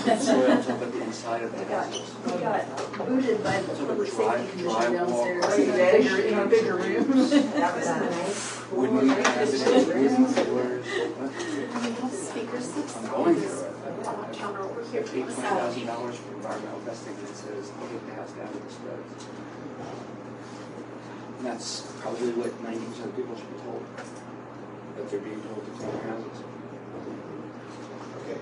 soils up at the inside of the houses. We got booted by the public safety commission downstairs. In a bigger room. That was nice. Wouldn't we have it reason floors? Speakers. I'm going through it. I paid $20,000 for environmental testing and it says, take the house down to the spreads. And that's probably what 90% of people should be told. That they're being told to clean their houses. Okay.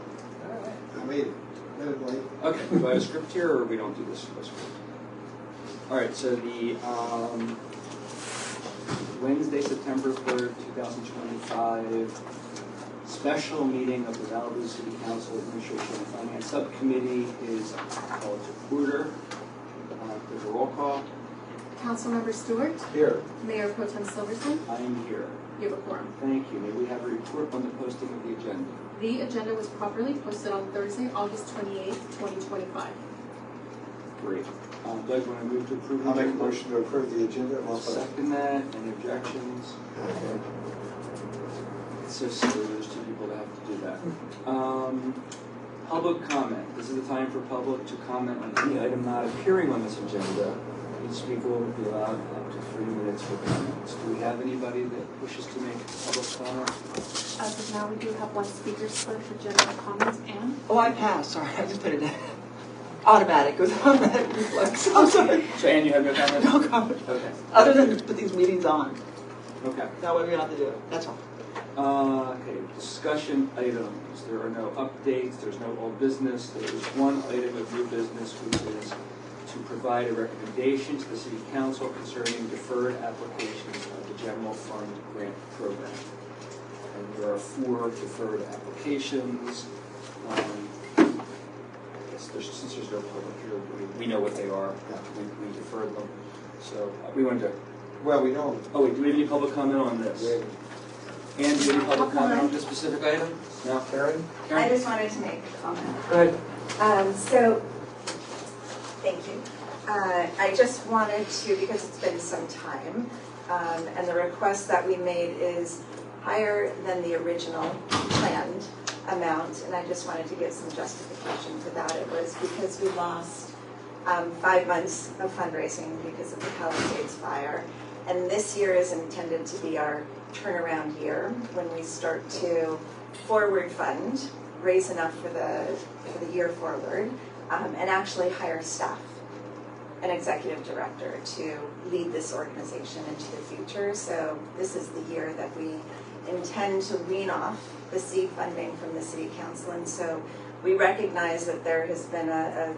I made it. Minute late. Okay, do I have a script here or we don't do this script? Alright, so the Wednesday, September 3rd, 2025 special meeting of the Malibu City Council Administration and Finance Subcommittee is called to order. There's a roll call. Councilmember Stuart. Here. Mayor Pro Tem Silverstein. I am here. You have a quorum. Thank you. May we have a report on the posting of the agenda? The agenda was properly posted on Thursday, August 28th, 2025. Great. Doug, want to move to approve? I'll make a motion to approve the agenda. I'll second that. Any objections? Okay. It's so silly, there's two people that have to do that. Public comment. This is the time for public to comment on any item not appearing on this agenda. Each speaker will be allowed up to 3 minutes for comments. Do we have anybody that wishes to make public comment? As of now, we do have one speaker slip for general comments. Anne? Oh, I passed. Sorry, I just put it in. Automatic. It was automatic reflex. I'm sorry. So, Anne, you have no comment? No comment. Okay. Other than to put these meetings on. Okay. That way we don't have to do it. That's all. Okay, discussion items. There are no updates. There's no old business. There is one item of new business, which is to provide a recommendation to the City Council concerning deferred applications of the General Fund Grant Program. And there are 4 deferred applications. I guess since there's no public here, we know what they are. We deferred them. So we wanted to. Well, we know. Oh wait, do we have any public comment on this? Anne, do you have any public comment on this specific item? No, Karen? I just wanted to make a comment. Go ahead. Thank you. I just wanted to, because it's been some time, and the request that we made is higher than the original planned amount, and I just wanted to give some justification to that. It was because we lost 5 months of fundraising because of the Palisades fire, and this year is intended to be our turnaround year when we start to forward fund, raise enough for the year forward, and actually hire staff, an executive director to lead this organization into the future. So this is the year that we intend to wean off the seed funding from the City Council, and so we recognize that there has been a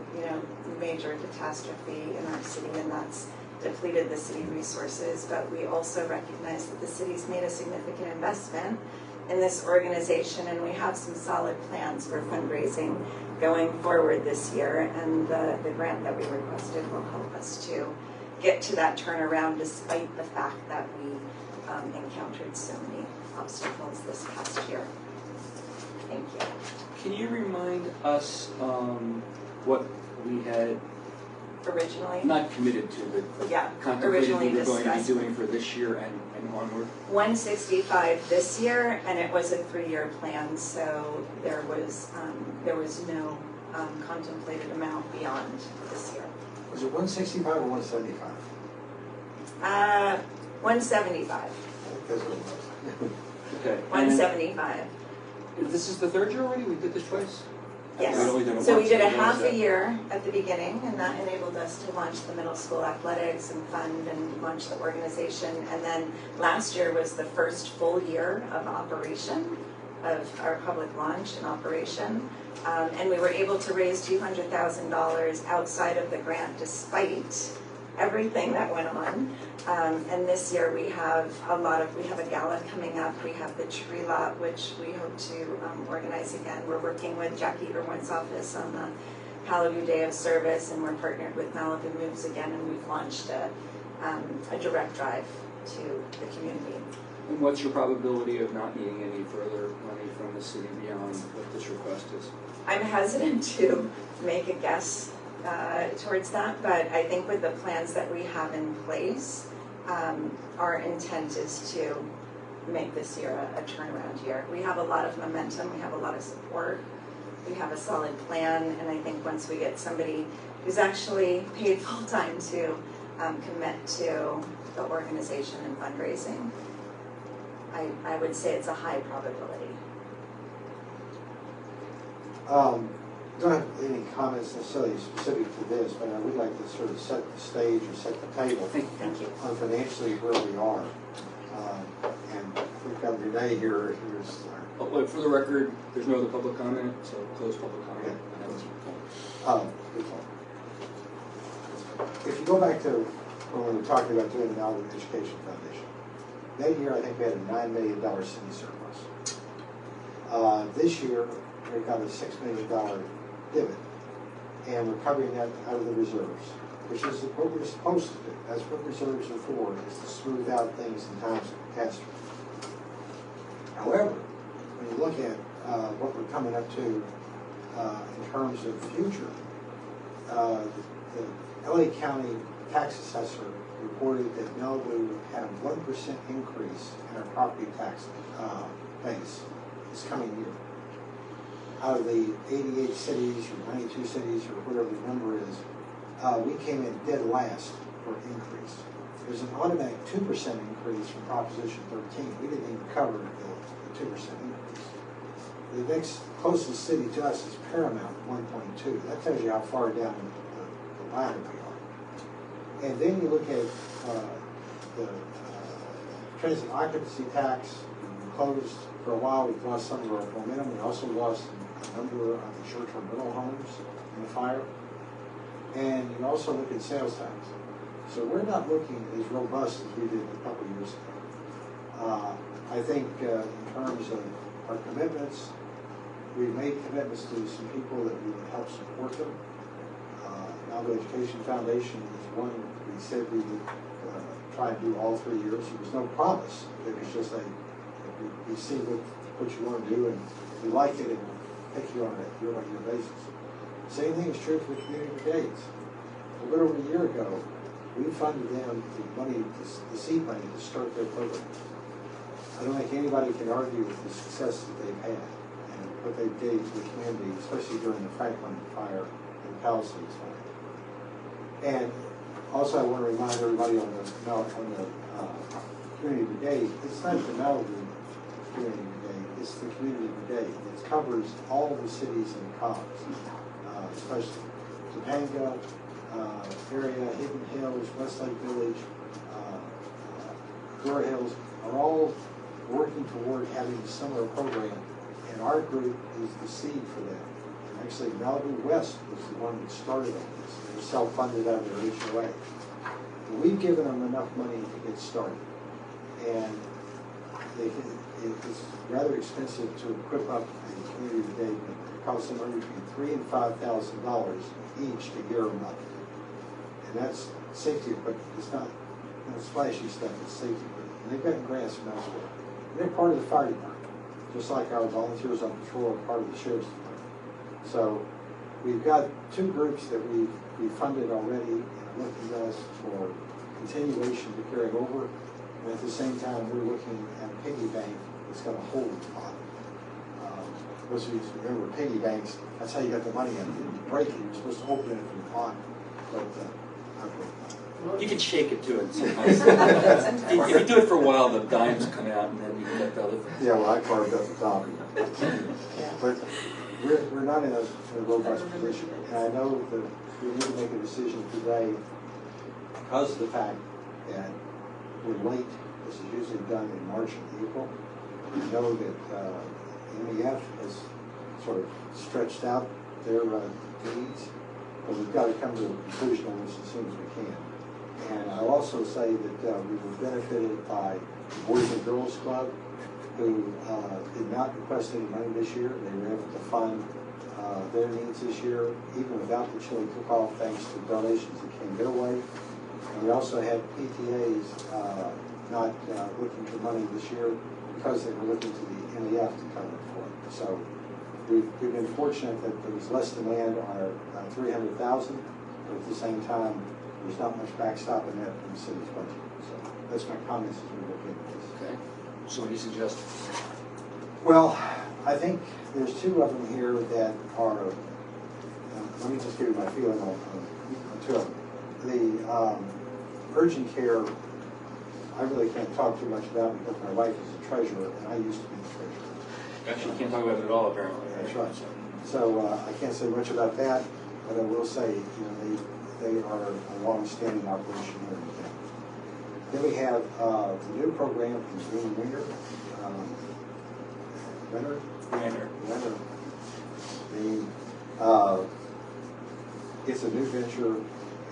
major catastrophe in our city, and that's depleted the city resources, but we also recognize that the city's made a significant investment in this organization, and we have some solid plans for fundraising going forward this year, and the grant that we requested will help us to get to that turnaround despite the fact that we encountered so many obstacles this past year. Thank you. Can you remind us what we had Originally? not committed to, but contemplated we were going to be doing for this year and onward? 165 this year, and it was a 3-year plan, so there was no contemplated amount beyond this year. Was it 165 or 175? 175. That's what it was. Okay. 175. This is the 3rd year already? We did this twice? Yes. We'd only done it So once. we did a When was half that? a year at the beginning, and that enabled us to launch the middle school athletics and fund and launch the organization. And then last year was the first full year of operation, of our public launch and operation. And we were able to raise $200,000 outside of the grant despite everything that went on. And this year we have a gala coming up. We have the tree lot, which we hope to organize again. We're working with Jackie Irwin's office on the Malibu Day of Service, and we're partnered with Malibu Moves again, and we've launched a direct drive to the community. And what's your probability of not needing any further money from the city beyond what this request is? I'm hesitant to make a guess towards that, but I think with the plans that we have in place, our intent is to make this year a turnaround year. We have a lot of momentum, we have a lot of support we have a solid plan, and I think once we get somebody who's actually paid full-time to commit to the organization and fundraising, I would say it's a high probability. Don't have any comments necessarily specific to this, but I would like to sort of set the stage or set the table Thank you. on financially where we are. And we've got Renee here, who's Oh, wait, for the record, there's no other public comment, so close public comment. good point. If you go back to when we were talking about doing the Malibu Education Foundation, that year I think we had a $9 million city surplus. This year we got a $6 million divot, and we're covering that out of the reserves, which is what we're supposed to do. That's what reserves are for, is to smooth out things in times of catastrophe. However, when you look at what we're coming up to in terms of the future, the LA County tax assessor reported that Malibu had a 1% increase in our property tax base this coming year. Out of the 88 cities or 92 cities or whatever the number is, we came in dead last for increase. There's an automatic 2% increase from Proposition 13. We didn't even cover the 2% increase. The next closest city to us is Paramount, 1.2. That tells you how far down the ladder we are. And then you look at the transit occupancy tax. We closed for a while. We've lost some of our momentum. We also lost a number of the short-term rental homes in the fire. And you also look at sales tax. So we're not looking as robust as we did a couple of years ago. I think in terms of our commitments, we've made commitments to some people that we would help support them. Malibu Education Foundation is one we said we would try and do all 3 years. There was no promise. It was just we see what you want to do, and if we like it, and we'll pick you on a year-by-year basis. Same thing is true for the community brigades. A little over a year ago, we funded them the money, the seed money to start their program. I don't think anybody can argue with the success that they've had and what they gave to the community, especially during the Franklin fire and the Palisades fire. And also, I want to remind everybody on the community brigade, it's not the Malibu community brigade, it's the community brigade. It covers all the cities in the commons, especially Topanga area, Hidden Hills, Westlake Village, Dora Hills are all working toward having a similar program, and our group is the seed for them. And actually, Malibu West was the one that started on this. They were self-funded out of their HOA. And we've given them enough money to get started. And it's rather expensive to equip up a community brigade. It costs somewhere between $3,000 and $5,000 each to gear them up. And that's safety equipment. It's not flashy stuff, it's safety equipment. And they've gotten grants from elsewhere. And they're part of the fire department, just like our volunteers on patrol are part of the sheriff's department. So we've got two groups that we funded already and are looking to us for continuation to carry over. And at the same time, we're looking at a piggy bank that's going to hold the pot. Most of you remember piggy banks, that's how you got the money in. You break it, you're supposed to open it from the pot. But You can shake it to it sometimes. If you do it for a while, the dimes come out, and then you can get the other things. yeah, well, I carved up the top. But we're not in a robust position. And I know that we need to make a decision today because of the fact that we're late. This is usually done in March and April. We know that MEF has sort of stretched out their needs, but we've got to come to a conclusion on this as soon as we can. And I'll also say that we were benefited by the Boys and Girls Club, who did not request any money this year. They were able to fund their needs this year, even without the chili cook-off, thanks to donations that came their way. And we also had PTAs not looking for money this year because they were looking to the MEF to cover it for them. So we've been fortunate that there was less demand on our $300,000, but at the same time, there's not much backstop in that from the city's budget. So that's my comments as we look into this. Okay. So what do you suggest? Well, I think there's two of them here that are, let me just give you my feeling on two of them. The urgent care, I really can't talk too much about because my wife is a treasurer and I used to be the treasurer. Actually, you can't talk about it at all, apparently. That's right. So I can't say much about that, but I will say, they are a long-standing operation here in town. Then we have the new program from Dean Winger. Renner. It's a new venture,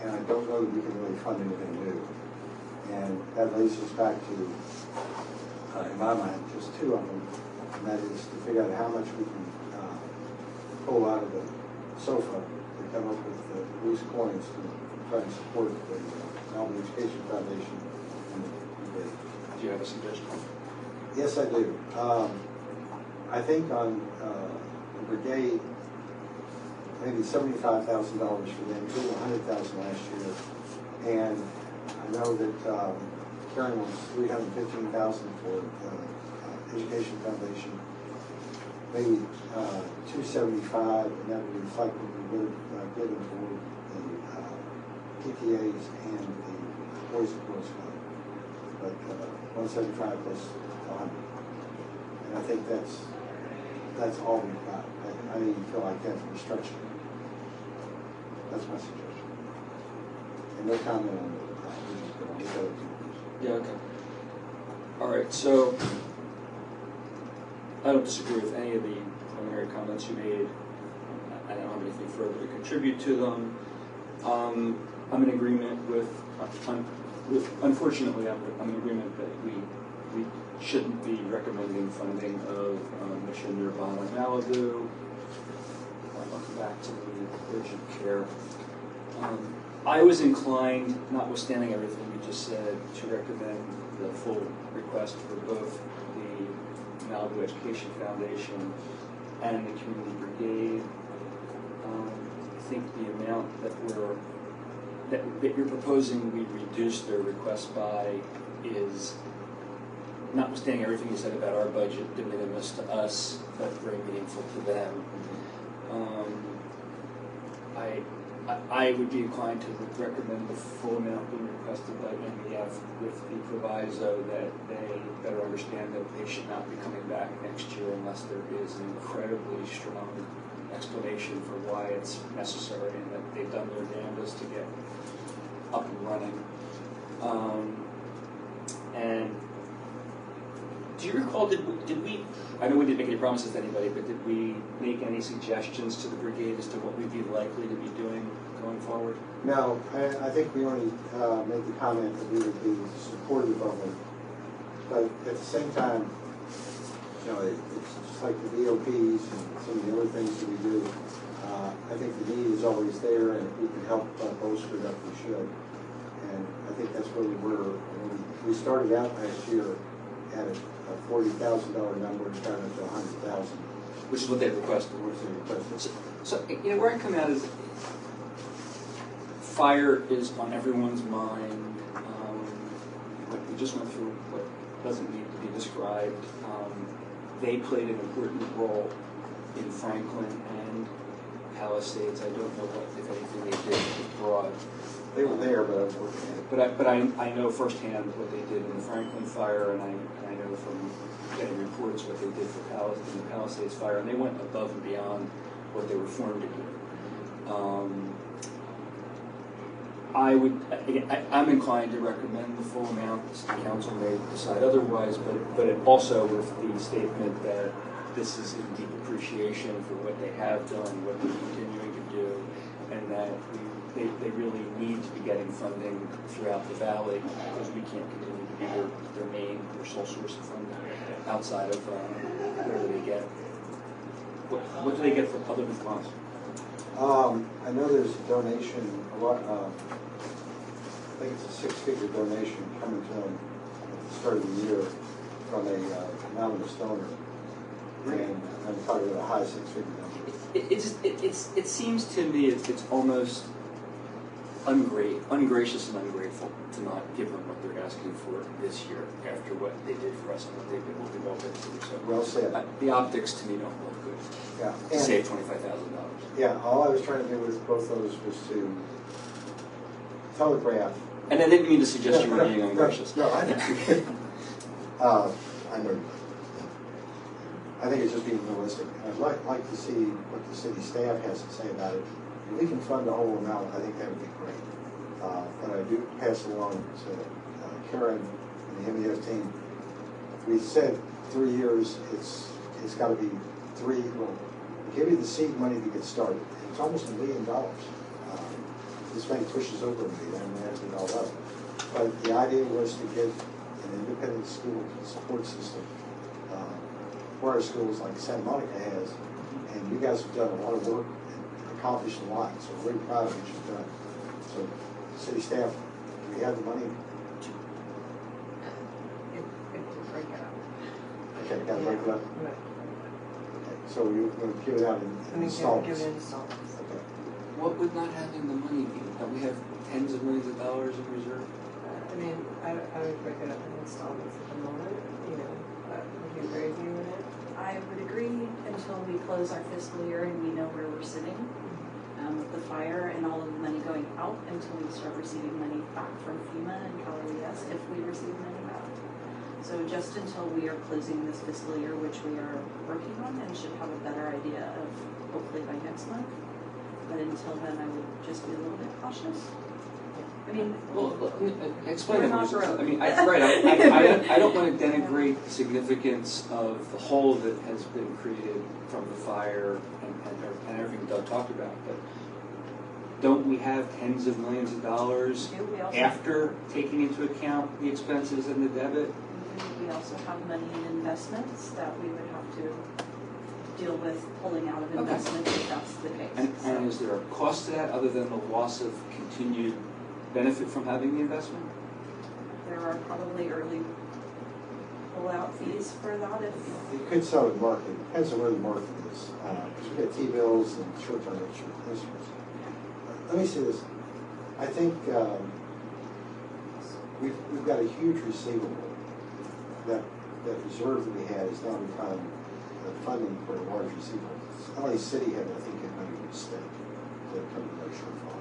and I don't know that we can really fund anything new. And that leads us back to, in my mind, just two of them, and that is to figure out how much we can pull out of the sofa to come up with the loose coins to try and support the Malibu Education Foundation and the brigade. Do you have a suggestion? Yes, I do. I think on the brigade, maybe $75,000 for them, $100,000 last year, and I know that Karen wants $315,000 for the Education Foundation. Maybe $275,000, and that would reflect what we would have given for the PTAs and the Boys and Girls Club. But 175 plus 100, and I think that's all we've got. I feel like that's restructuring. That's my suggestion. And no comment on the other two. Yeah, okay. All right, so I don't disagree with any of the preliminary comments you made. I don't have anything further to contribute to them. I'm in agreement with unfortunately, I'm in agreement that we shouldn't be recommending funding of Mission Nirvana Malibu. I'll come back to the urgent care. I was inclined, notwithstanding everything you just said, to recommend the full request for both the Malibu Education Foundation and the Community Brigade. I think the amount that you're proposing we reduce their request by is, notwithstanding everything you said about our budget, de minimis to us, but very meaningful to them. I would be inclined to recommend the full amount being requested by MEF with the proviso that they better understand that they should not be coming back next year unless there is an incredibly strong explanation for why it's necessary and that they've done their damnedest to get up and running. And do you recall, did we, I know we didn't make any promises to anybody, but did we make any suggestions to the brigade as to what we'd be likely to be doing going forward? No, I think we only made the comment that we would be supportive of it. But at the same time, it's just like the DOPs and some of the other things that we do. I think the need is always there, and if we can help bolster it up, we should. And I think that's where we were. We started out last year at a $40,000 number and started to $100,000. Which is what they requested. So where I come out is fire is on everyone's mind. We just went through what doesn't need to be described. They played an important role in Franklin and Palisades. I don't know what, if anything, they did abroad. They were there, but I was working at it. But I know firsthand what they did in the Franklin fire, and I know from getting reports what they did for the Palisades fire, and they went above and beyond what they were formed to do. I'm inclined to recommend the full amount. The council may decide otherwise, but it also with the statement that this is in deep appreciation for what they have done, what they're continuing to do, and that they really need to be getting funding throughout the valley because we can't continue to be their sole source of funding outside of where do they get. What do they get from other than funds? I know there's a donation, I think it's a 6-figure donation coming to them at the start of the year from a anonymous donor. And I'm talking about a high 6-figure number. It seems to me it's almost ungracious and ungrateful to not give them what they're asking for this year after what they did for us and what they've all been through. So Well said. the optics to me don't look good. Yeah. To And- save $25,000. Yeah, all I was trying to do with both those was to telegraph. And I didn't mean to suggest you were being ungracious. No, I know. I think it's just being realistic. I'd like to see what the city staff has to say about it. If we can fund the whole amount, I think that would be great. But I do pass along to Karen and the MES team. We said 3 years, it's got to be three, well, we give you the seed money to get started. It's almost $1 million. This money pushes over $1 million, and that's it all up. But the idea was to get an independent school support system for our schools like Santa Monica has, and you guys have done a lot of work and accomplished a lot, so we're very proud of what you've done. So, city staff, do we have the money? Okay, got to break it up? Okay, so you're going to give it out in installments? Okay. What would not having the money be? Don't we have tens of millions of dollars in reserve? I mean, I would break it up in installments at the moment, you know, would you agree with me with it? I would agree until we close our fiscal year and we know where we're sitting with the fire and all of the money going out until we start receiving money back from FEMA and CalRES if we receive money back. So just until we are closing this fiscal year, which we are working on and should have a better idea of hopefully by next month. But until then, I would just be a little bit cautious. I mean, Well, explain We're it. not broke. I mean, I don't want to denigrate the significance of the hole that has been created from the fire and everything Doug talked about, but don't we have tens of millions of dollars we also after taking into account the expenses and the debit? we also have money in investments that we would have to deal with pulling out of investments if that's the case. And is there a cost to that other than the loss of continued benefit from having the investment? There are probably early pull-out fees for that if You could sell it market, depends on where the market is, because we got T-bills and short-term instruments. Let me say this, I think we've got a huge receivable. That reserve that we had is now become the funding for a large receivable. LA City had, I think, a money from the state to come to their shortfall.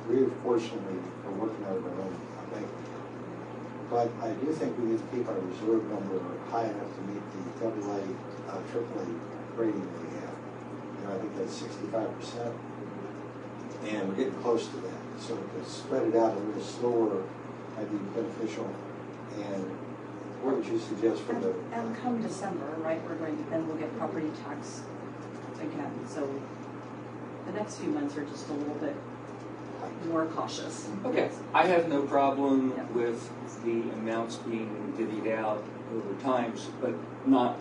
We fortunately are working out of our own bank account. But I do think we need to keep our reserve number high enough to meet the AA, AAA rating that we have. You know, I think that's 65%. And we're getting close to that. So to spread it out a little slower might be beneficial. And what would you suggest for the... and come December, right, then we'll get property tax again. So the next few months are just a little bit more cautious. Okay, I have no problem Yeah. with the amounts being divvied out over times, but not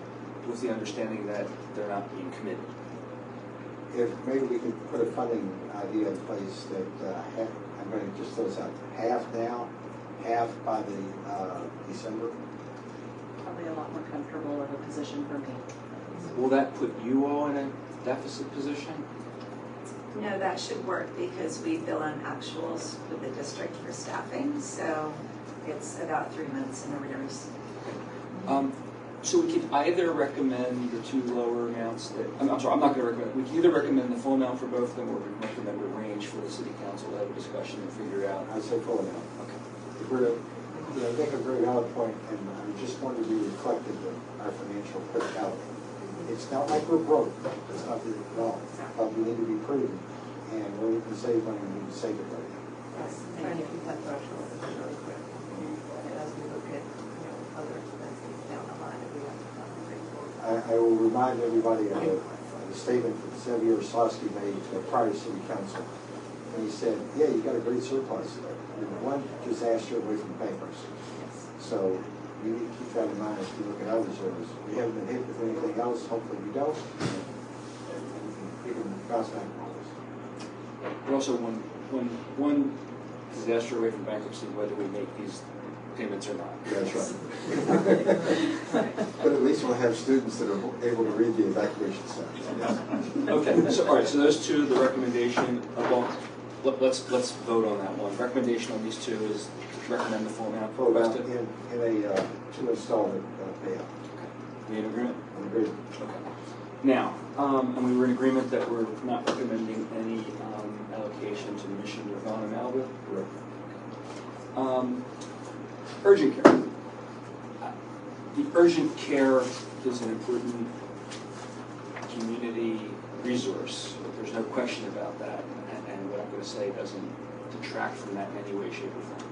with the understanding that they're not being committed. If maybe we could put a funding idea in place that I'm going to just throw this out, half now, half by the December. Probably a lot more comfortable of a position for me. Will that put you all in a deficit position? No, that should work because we bill on actuals with the district for staffing, so it's about 3 months in arrears. So we could either recommend the two lower amounts that, I'm sorry, I'm not going to recommend, we can either recommend the full amount for both of them, or we can recommend a range for the city council to have a discussion and figure out. I'd say full amount. Okay. If we're to, you know, make a very valid point, and I just want to be reflective of our financial criticality. It's not like we're broke, it's not that at all, but we need to be prudent, and where we can save money, we need to save it right now. Trying to keep that threshold really quick. As we look at, you know, other expenses down the line that we have to fund. I will remind everybody of the statement that Xavier Sosky made to a prior city council. And he said, yeah, you got a great surplus. You're one disaster away from bankruptcy. So you need to keep that in mind as you look at our reserves. We haven't been hit with anything else. Hopefully we don't. We can bounce back on this. We're also one disaster away from bankruptcy, whether we make these payments or not. That's right. But at least we'll have students that are able to read the evacuation signs. Okay, so all right, so those two, the recommendation let's vote on that one. Recommendation on these two is to recommend the full amount Full amount requested. in a two installment payout. We in agreement? I agree. Okay. Now, and we were in agreement that we're not recommending any allocation to Mission Nirvana Malibu? Correct. Urgent care. The urgent care is an important community resource. There's no question about that. And what I'm going to say doesn't detract from that in any way, shape, or form.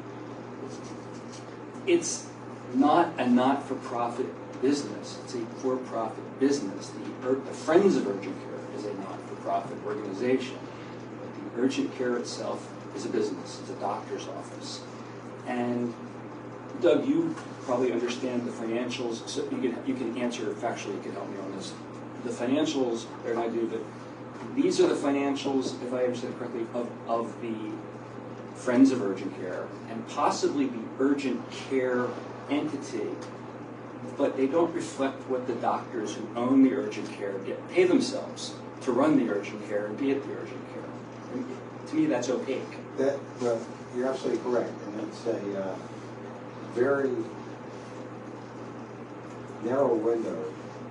It's not a not-for-profit business. It's a for-profit business. The Friends of Urgent Care is a not-for-profit organization. But the urgent care itself is a business. It's a doctor's office. And Doug, you probably understand the financials. So you can answer factually. You can help me on this. The financials, better than I do, but these are the financials, if I understand correctly, of the Friends of Urgent Care and possibly the urgent care entity. But they don't reflect what the doctors who own the urgent care pay themselves to run the urgent care and be at the urgent care. And to me, that's opaque. Well, you're absolutely correct, and it's a very narrow window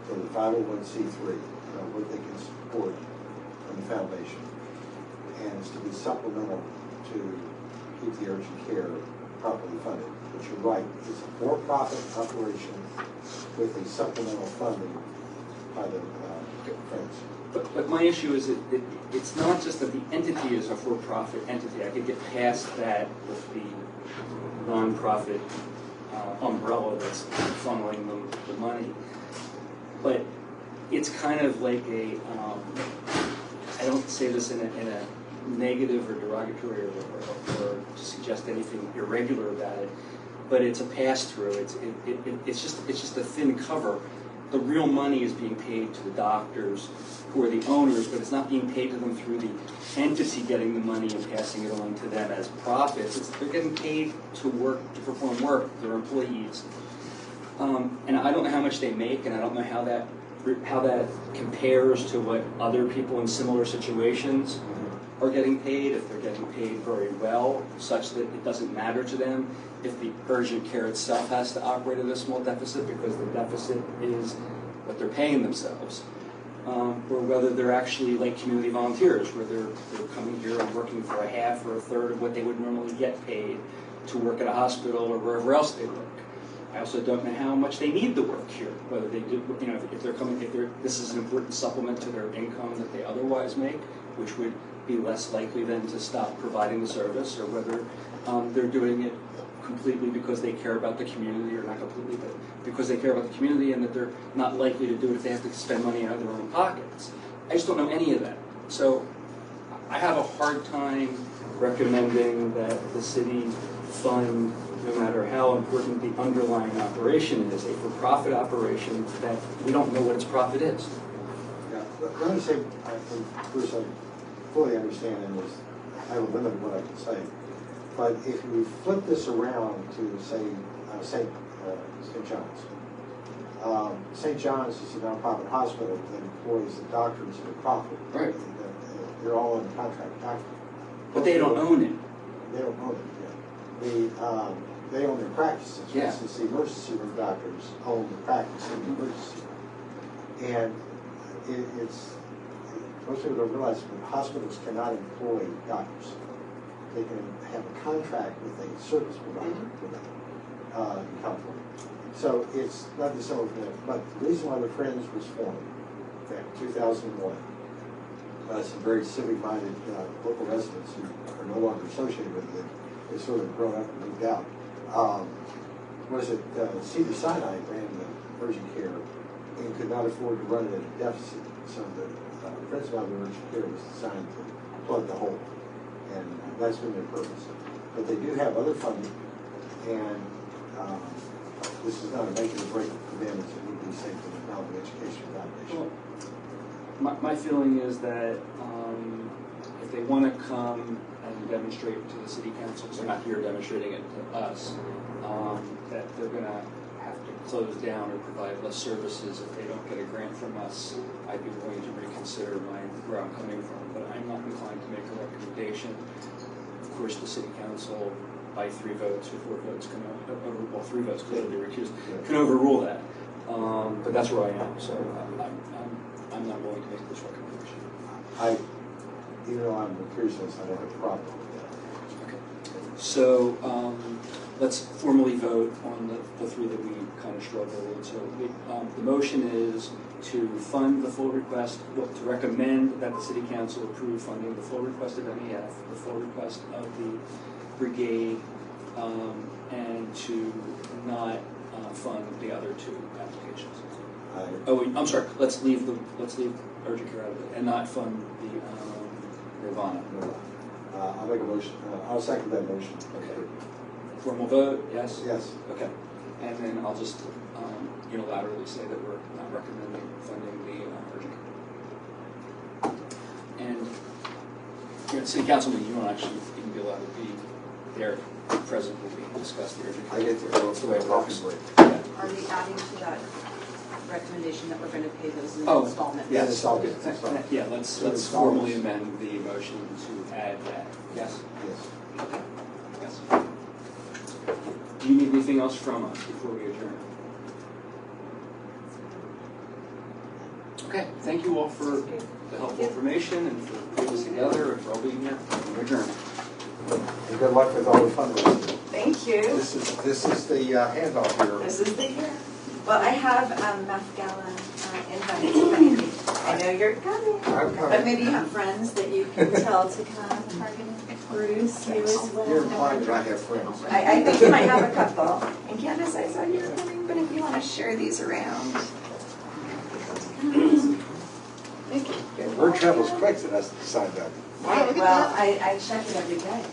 for the 501c3, what they can support from the foundation, and it's to be supplemental to keep the urgent care properly funded. But you're right, it's a for-profit operation with a supplemental funding by the Friends. But my issue is that it's not just that the entity is a for-profit entity. I could get past that with the nonprofit umbrella that's funneling the money. But it's kind of like a, I don't say this in a negative or derogatory or to suggest anything irregular about it, but it's a pass-through. It's just a thin cover. The real money is being paid to the doctors who are the owners, but it's not being paid to them through the entity getting the money and passing it on to them as profits. They're getting paid to work, to perform work. They're employees. And I don't know how much they make, and I don't know how that compares to what other people in similar situations are getting paid, if they're getting paid very well, such that it doesn't matter to them if the urgent care itself has to operate at a small deficit because the deficit is what they're paying themselves, or whether they're actually like community volunteers, where they're coming here and working for a half or a third of what they would normally get paid to work at a hospital or wherever else they work. I also don't know how much they need to work here, whether they do, if they're coming, this is an important supplement to their income that they otherwise make, which would be less likely then to stop providing the service, or whether they're doing it completely because they care about the community, or not completely, but because they care about the community and that they're not likely to do it if they have to spend money out of their own pockets. I just don't know any of that. So I have a hard time recommending that the city fund, no matter how important the underlying operation is, a for-profit operation that we don't know what its profit is. Yeah, let me say, Bruce, I fully understand, and I have a limit of what I can say. But if we flip this around to, say, St. John's. St. John's is a nonprofit hospital that employs the doctors for profit. Right. They're all in contract doctor. But they don't own it. They don't own it yet. They own their practices. For Yeah. instance, the emergency room doctors own the practice in the emergency room. And it's, most people don't realize that hospitals cannot employ doctors. They can have a contract with a service provider for them in California. So it's not dissimilar from that. But the reason why the Friends was formed back in 2001, some very civic-minded local residents who are no longer associated with it, they sort of grown up and moved out. Was it Cedar Sinai ran the urgent care and could not afford to run it at a deficit. So the Friends of Urgent Care was designed to plug the hole. And that's been their purpose. But they do have other funding, and this is not a make or break for them as it would be, say, for the Malibu Education Foundation. Well, my feeling is that if they want to come and demonstrate to the city council, because they're not here demonstrating it to us, that they're going to have to close down or provide less services if they don't get a grant from us, I'd be willing to reconsider where I'm coming from, but I'm not inclined to make a recommendation. Of course, the city council, by 3 votes or 4 votes, can well, 3 votes clearly recused, can overrule that. But that's where I am, so I'm not willing to make this recommendation. Even though I'm recused, I don't have a problem with that. Okay. So let's formally vote on the 3 that we kind of struggled with. So the motion is to fund the full request, well, to recommend that the city council approve funding the full request of MEF, the full request of the brigade, and to not fund the other 2 applications. I'm sorry. Let's leave urgent care out of it, and not fund the Nirvana. I'll make a motion. I'll second that motion. Okay. Formal vote, yes? Yes. Okay. And then I'll just unilaterally say that we're not recommending funding the urgent care. And here at the city council meeting, you don't actually even be allowed to be there present when we discuss the urgent care. I get to go. That's the way it works. Yeah. Are we adding to that recommendation that we're going to pay those in Oh, installments? Yes. It's all good. Yeah, let's formally amend the motion to add that. Yes? Yes. Okay. Yes. Do you need anything else from us before we adjourn? Okay, thank you all for the helpful information and for putting this together and for all being here. We're adjourned. And good luck with all the fundraising. Thank you. This is the handoff here. This is the year. Well, I have Meth Gala invites if any. I know you're coming. I'm coming. But maybe you have friends that you can tell to come. Bruce, you as well. You're implying that I have friends. I think you might have a couple. And Candace, I saw you were coming, but if you want to share these around. Yeah, word travels quick to us signed up. Well, I check it every day.